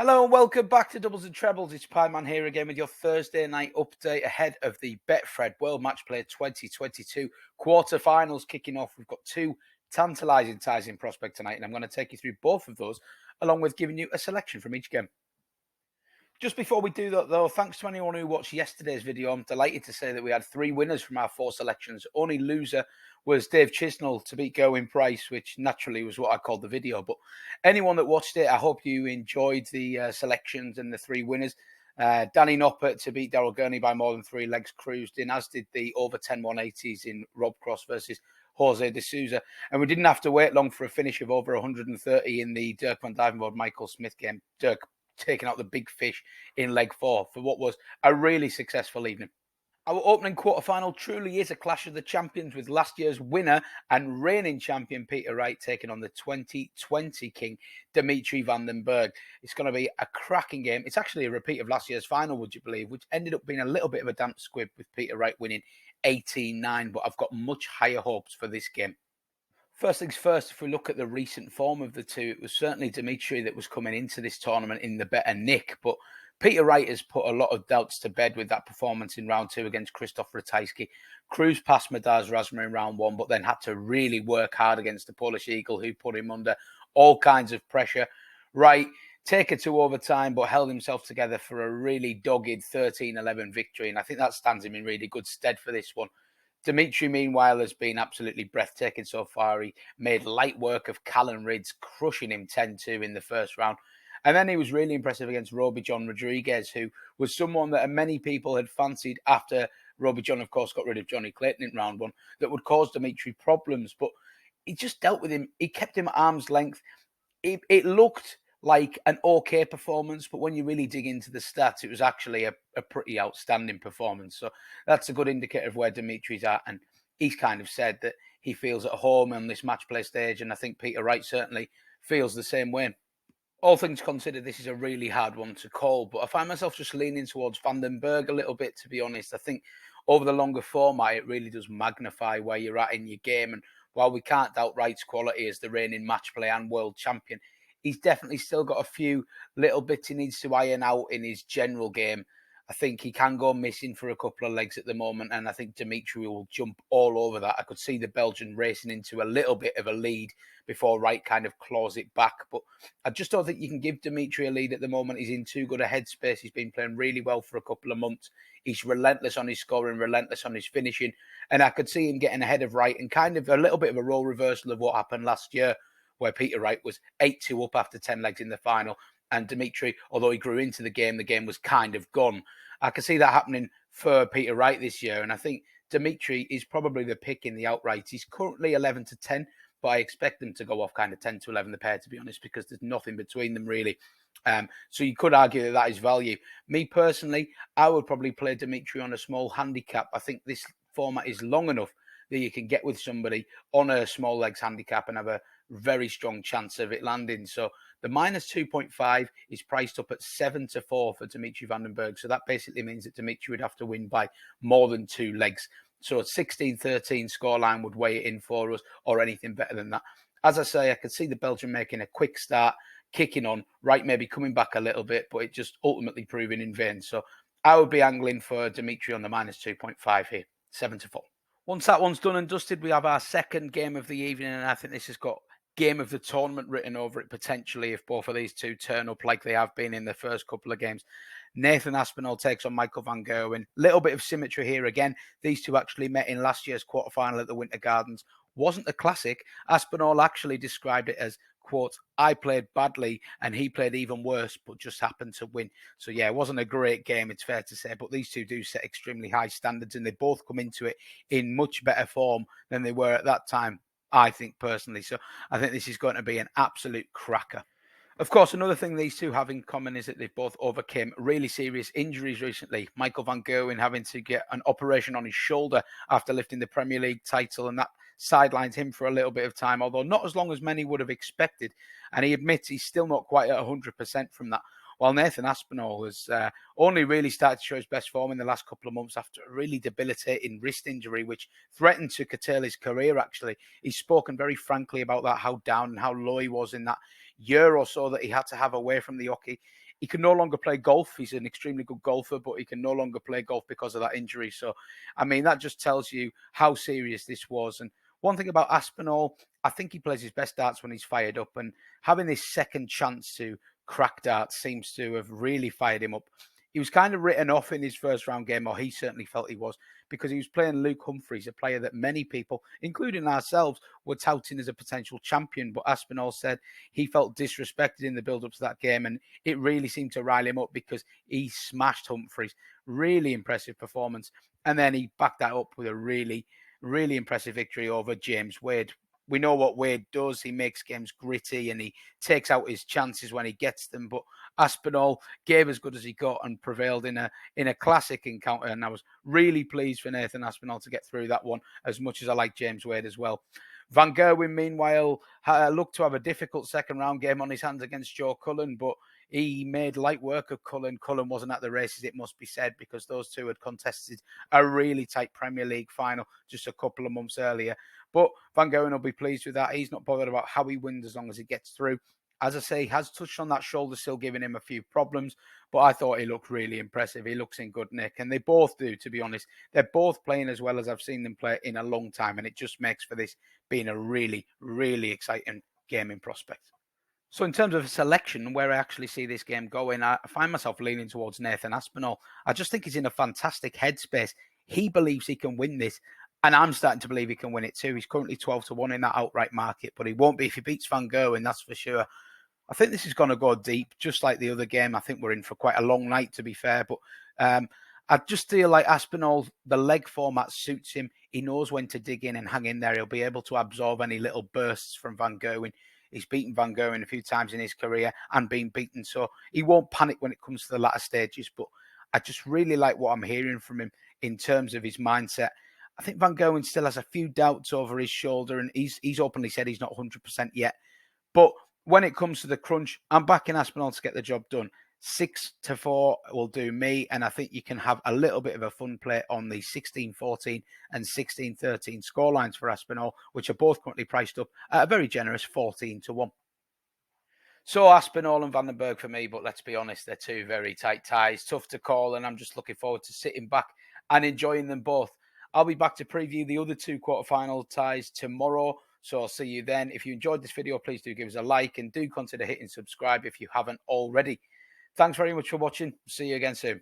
Hello and welcome back to Doubles and Trebles. It's Pieman here again with your Thursday night update ahead of the Betfred World Matchplay 2022 quarterfinals kicking off. We've got two tantalising ties in prospect tonight, and I'm going to take you through both of those, along with giving you a selection from each game. Just before we do that, though, thanks to anyone who watched yesterday's video. I'm delighted to say that we had 3 winners from our 4 selections. Only loser was Dave Chisnell to beat Gerwen Price, which naturally was what I called the video. But anyone that watched it, I hope you enjoyed the selections and the 3 winners. Danny Noppert to beat Daryl Gurney by more than 3 legs cruised in, as did the over 10 180s in Rob Cross versus Jose de Souza. And we didn't have to wait long for a finish of over 130 in the Bergh van Duijvenbode Michael Smith game. Bergh taking out the big fish in leg 4 for what was a really successful evening. Our opening quarterfinal truly is a clash of the champions, with last year's winner and reigning champion Peter Wright taking on the 2020 king Dimitri van den Bergh. It's going to be a cracking game. It's actually a repeat of last year's final, would you believe, which ended up being a little bit of a damp squib with Peter Wright winning 18-9, but I've got much higher hopes for this game. First things first, if we look at the recent form of the two, it was certainly Dimitri that was coming into this tournament in the better nick, but Peter Wright has put a lot of doubts to bed with that performance in round 2 against Krzysztof Ratajski. Cruised past Madars Razma in round 1, but then had to really work hard against the Polish Eagle, who put him under all kinds of pressure. Wright take it to overtime, but held himself together for a really dogged 13-11 victory, and I think that stands him in really good stead for this one. Dimitri, meanwhile, has been absolutely breathtaking so far. He made light work of Callan Rids, crushing him 10-2 in the first round. And then he was really impressive against Roby John Rodriguez, who was someone that many people had fancied after Roby John, of course, got rid of Johnny Clayton in round 1, that would cause Dimitri problems. But he just dealt with him. He kept him at arm's length. It looked like an okay performance, but when you really dig into the stats, it was actually a pretty outstanding performance. So that's a good indicator of where Dimitri's at, and he's kind of said that he feels at home on this match play stage, and I think Peter Wright certainly feels the same way. All things considered, this is a really hard one to call, but I find myself just leaning towards Van den Bergh a little bit, to be honest. I think over the longer format, it really does magnify where you're at in your game, and while we can't doubt Wright's quality as the reigning match play and world champion, he's definitely still got a few little bits he needs to iron out in his general game. I think he can go missing for a couple of legs at the moment, and I think Dimitri will jump all over that. I could see the Belgian racing into a little bit of a lead before Wright kind of claws it back, but I just don't think you can give Dimitri a lead at the moment. He's in too good a headspace. He's been playing really well for a couple of months. He's relentless on his scoring, relentless on his finishing, and I could see him getting ahead of Wright and kind of a little bit of a role reversal of what happened last year, where Peter Wright was 8-2 up after 10 legs in the final. And Dimitri, although he grew into the game was kind of gone. I can see that happening for Peter Wright this year. And I think Dimitri is probably the pick in the outright. He's currently 11-10, but I expect them to go off kind of 10-11 the pair, to be honest, because there's nothing between them really. So you could argue that is value. Me personally, I would probably play Dimitri on a small handicap. I think this format is long enough that you can get with somebody on a small legs handicap and have a very strong chance of it landing. So the minus 2.5 is priced up at 7-4 for Dimitri van den Bergh. So that basically means that Dimitri would have to win by more than 2 legs. So a 16-13 scoreline would weigh it in for us, or anything better than that. As I say, I could see the Belgian making a quick start, kicking on, Wright maybe coming back a little bit, but it just ultimately proving in vain. So I would be angling for Dimitri on the minus 2.5 here, 7-4. Once that one's done and dusted, we have our second game of the evening, and I think this has got game of the tournament written over it potentially if both of these two turn up like they have been in the first couple of games. Nathan Aspinall takes on Michael van Gerwen. Little bit of symmetry here again. These two actually met in last year's quarterfinal at the Winter Gardens. Wasn't a classic. Aspinall actually described it as, quote, I played badly and he played even worse, but just happened to win. So yeah, it wasn't a great game, it's fair to say, but these two do set extremely high standards, and they both come into it in much better form than they were at that time, I think personally. So I think this is going to be an absolute cracker. Of course, another thing these two have in common is that they both overcame really serious injuries recently. Michael van Gerwen having to get an operation on his shoulder after lifting the Premier League title, and that sidelined him for a little bit of time, although not as long as many would have expected. And he admits he's still not quite at 100% from that. While Nathan Aspinall has only really started to show his best form in the last couple of months after a really debilitating wrist injury, which threatened to curtail his career, actually. He's spoken very frankly about that, how down and how low he was in that year or so that he had to have away from the hockey. he can no longer play golf. He's an extremely good golfer, but he can no longer play golf because of that injury. So, I mean, that just tells you how serious this was. And one thing about Aspinall, I think he plays his best darts when he's fired up, and having this second chance to crack darts seems to have really fired him up. He was kind of written off in his first round game, or he certainly felt he was, because he was playing Luke Humphries, a player that many people, including ourselves, were touting as a potential champion. But Aspinall said he felt disrespected in the build-up to that game, and it really seemed to rile him up because he smashed Humphries. Really impressive performance. And then he backed that up with a really, really impressive victory over James Wade. We know what Wade does. He makes games gritty and he takes out his chances when he gets them. But Aspinall gave as good as he got and prevailed in a classic encounter. And I was really pleased for Nathan Aspinall to get through that one, as much as I like James Wade as well. Van Gerwen, meanwhile, looked to have a difficult second round game on his hands against Joe Cullen, but he made light work of Cullen. Cullen wasn't at the races, it must be said, because those two had contested a really tight Premier League final just a couple of months earlier. But Van Gerwen will be pleased with that. He's not bothered about how he wins as long as he gets through. As I say, he has touched on that shoulder, still giving him a few problems, but I thought he looked really impressive. He looks in good nick, and they both do, to be honest. They're both playing as well as I've seen them play in a long time, and it just makes for this being a really, really exciting gaming prospect. So in terms of selection, where I actually see this game going, I find myself leaning towards Nathan Aspinall. I just think he's in a fantastic headspace. He believes he can win this, and I'm starting to believe he can win it too. He's currently 12-1 in that outright market, but he won't be if he beats Van Gerwen, that's for sure. I think this is going to go deep, just like the other game. I think we're in for quite a long night, to be fair. But I just feel like Aspinall, the leg format suits him. He knows when to dig in and hang in there. He'll be able to absorb any little bursts from Van Gerwen. He's beaten Van Gerwen a few times in his career and been beaten. So he won't panic when it comes to the latter stages. But I just really like what I'm hearing from him in terms of his mindset. I think Van Gerwen still has a few doubts over his shoulder, and he's openly said he's not 100% yet. But when it comes to the crunch, I'm backing Aspinall to get the job done. 6-4 will do me, and I think you can have a little bit of a fun play on the 16-14 and 16-13 scorelines for Aspinall, which are both currently priced up at a very generous 14-1. So Aspinall and Van den Bergh for me, but let's be honest, they're two very tight ties, tough to call, and I'm just looking forward to sitting back and enjoying them both. I'll be back to preview the other two quarterfinal ties tomorrow, so I'll see you then. If you enjoyed this video, please do give us a like and do consider hitting subscribe if you haven't already. Thanks very much for watching. See you again soon.